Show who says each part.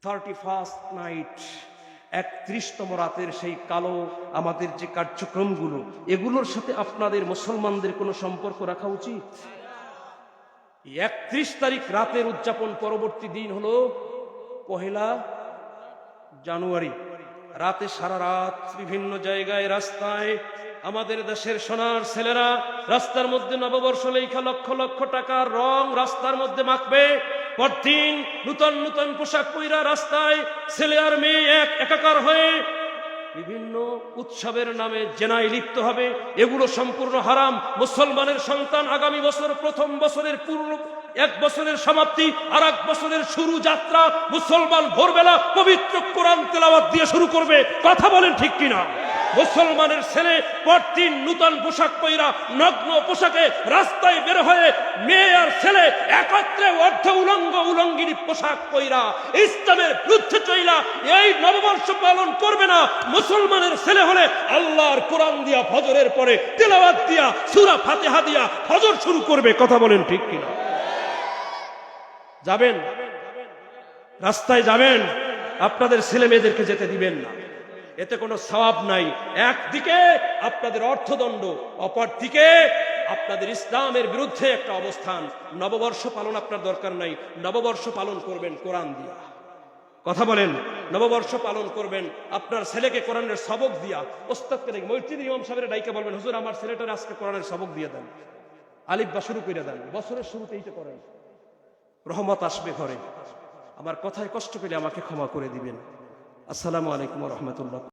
Speaker 1: 31st night, 31তম রাতের সেই কালো আমাদের যে কার্যক্রমগুলো, এগুলোর সাথে আপনাদের মুসলমানদের কোনো সম্পর্ক রাখা উচিত? 31 তারিখ রাতের উদযাপন, পরবর্তী দিন হলো 1 জানুয়ারি। রাতে সারা রাত বিভিন্ন জায়গায় রাস্তায় আমাদের দেশের সোনার ছেলেরা রাস্তার মধ্যে নববর্ষ লেখা লক্ষ লক্ষ টাকার রং রাস্তার মধ্যে মাখবে। পরদিন নূতন নূতন পোশাক পইরা রাস্তায় ছেলে আর মেয়ে একাকার হয়ে বিভিন্ন উৎসবের নামে জেনায় লিপ্ত হবে। এগুলো সম্পূর্ণ হারাম। মুসলমানের সন্তান আগামী বছর প্রথম বছরের পূর্ণ 1 বছরের সমাপ্তি আর 1 বছরের শুরু যাত্রা মুসলমান ভোরবেলা পবিত্র কোরআন তেলাওয়াত দিয়ে শুরু করবে। কথা বলেন ঠিক কিনা? মুসলমানের ছেলে পরদিন নূতন পোশাক পইরা নগ্ন পোশাকে রাস্তায় বের হয়ে মেয়ে আর ছেলে একত্রে অর্ধ উলঙ্গ উলঙ্গিনী পোশাক পইরা ইসলামের বিরুদ্ধে চইলা এই নববর্ষ পালন করবে না। মুসলমানের ছেলে হলে আল্লাহর কোরআন দিয়া ফজরের পরে তেলাওয়াত দিয়া সূরা ফাতিহা দিয়া ফজর শুরু করবে। কথা বলেন ঠিক কিনা? যাবেন রাস্তায়, যাবেন, আপনাদের ছেলে মেয়েদেরকে যেতে দিবেন না। এতে কোনো সওয়াব নাই। একদিকে আপনাদের অর্থদণ্ড, অপরদিকে আপনাদের ইসলামের বিরুদ্ধে একটা অবস্থান। নববর্ষ পালন আপনার দরকার নাই। নববর্ষ পালন করবেন কোরআন দিয়া। কথা বলেন, নববর্ষ পালন করবেন আপনার ছেলেকে কোরআনের সবক দিয়া। ওস্তাদকে দেখে মসজিদ ইমাম সাহেবের ডাইকে বলবেন, হুজুর আমার ছেলেটার আজকে কোরআনের সবক দিয়ে দেন, আলিফ বা শুরু করে দেন। বছরের শুরুতেই তো করেন, রহমত আসবে ঘরে। আমার কথায় কষ্ট পেলে আমাকে ক্ষমা করে দিবেন। আসসালামু আলাইকুম ওয়া রাহমাতুল্লাহ।